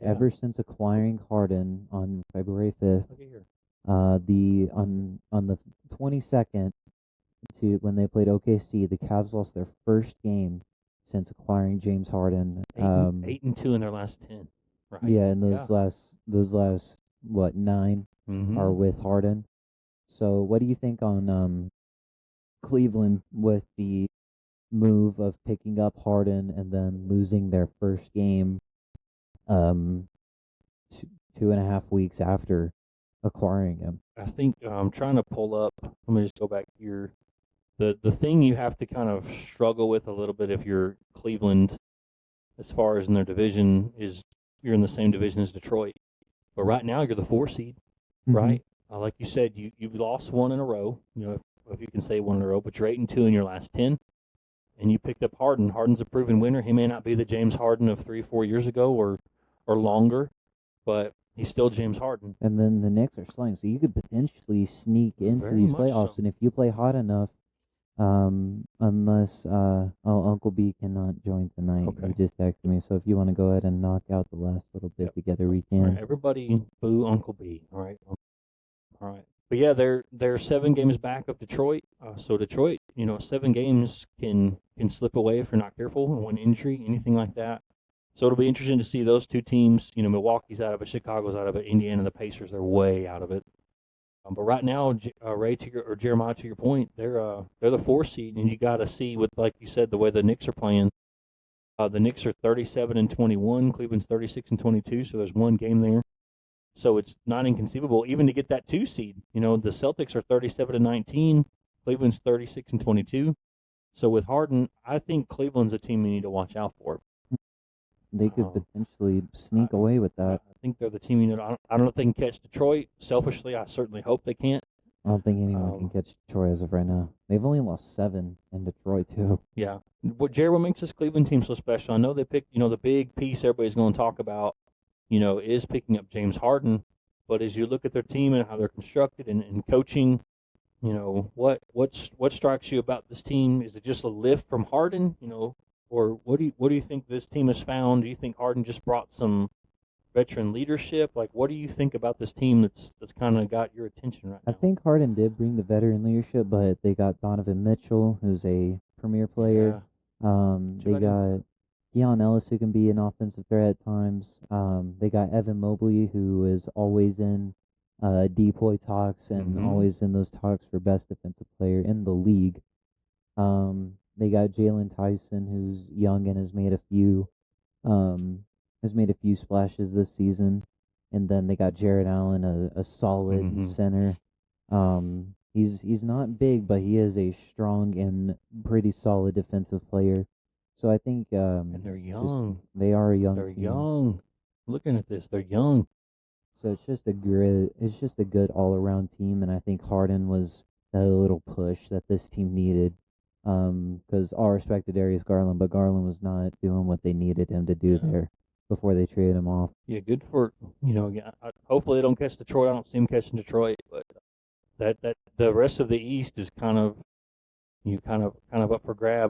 ever since acquiring Harden on February 5th, Look at here. the on the 22nd to when they played OKC, the Cavs lost their first game since acquiring James Harden. 8-2 in their last 10. Right. Yeah, and Yeah. those last what 9 are Mm-hmm. with Harden. So what do you think on Cleveland with the move of picking up Harden and then losing their first game um 2.5 weeks after acquiring him? I think I'm trying to pull up. Let me just go back here. The thing you have to kind of struggle with a little bit if you're Cleveland, as far as in their division, is you're in the same division as Detroit. But right now you're the 4 seed, Mm-hmm. right? Like you said, you've lost one in a row. If you can say one in a row, but you're 8-2 in your last 10, and you picked up Harden. Harden's a proven winner. He may not be the James Harden of 3 or 4 years ago or longer, but he's still James Harden. And then the Knicks are sliding, so you could potentially sneak into Very these much playoffs. so. And if you play hot enough, unless Uncle B cannot join tonight, Okay. he just texted me. So if you want to go ahead and knock out the last little bit Yep. together, we All right, can. everybody, boo Uncle B. All right. All right. But yeah, they're 7 games back of Detroit. So Detroit, 7 games can slip away if you're not careful, one injury, anything like that. So it'll be interesting to see those two teams. Milwaukee's out of it, Chicago's out of it, Indiana, the Pacers, they're way out of it. But right now, Ray or Jeremiah, to your point, they're the 4 seed, and you got to see with, like you said, the way the Knicks are playing. The Knicks are 37-21, Cleveland's 36-22, so there's one game there. So it's not inconceivable even to get that 2 seed. The Celtics are 37-19, Cleveland's 36-22. So with Harden, I think Cleveland's a team you need to watch out for. They could Um, potentially sneak away with I that. think they're the team you know. I don't know if they can catch Detroit. Selfishly, I certainly hope they can't. I don't think anyone can catch Detroit as of right now. They've only lost 7 in Detroit too. Yeah. What makes this Cleveland team so special? I know they picked, the big piece everybody's going to talk about, is picking up James Harden. But as you look at their team and how they're constructed and coaching, what strikes you about this team? Is it just a lift from Harden? Or what do you think this team has found? Do you think Harden just brought some veteran leadership? Like, what do you think about this team that's kind of got your attention right I now? think Harden did bring the veteran leadership, but they got Donovan Mitchell, who's a premier player. They Ready? got Keon Ellis, who can be an offensive threat at times. They got Evan Mobley, who is always in DPOY talks and Mm-hmm. always in those talks for best defensive player in the league. They got Jalen Tyson, who's young and um, has made a few splashes this season. And then they got Jared Allen, a solid Mm-hmm. center. He's not big, but he is a strong and pretty solid defensive player. So I think And they're young. they are a young They're team. young. Looking at this, they're young. So it's just a good all around team, and I think Harden was that little push that this team needed. Because all respect to Darius Garland, but Garland was not doing what they needed him to do Yeah. there before they traded him off. Yeah, good for Yeah, hopefully they don't catch Detroit. I don't see them catching Detroit, but that the rest of the East is kind of up for grabs.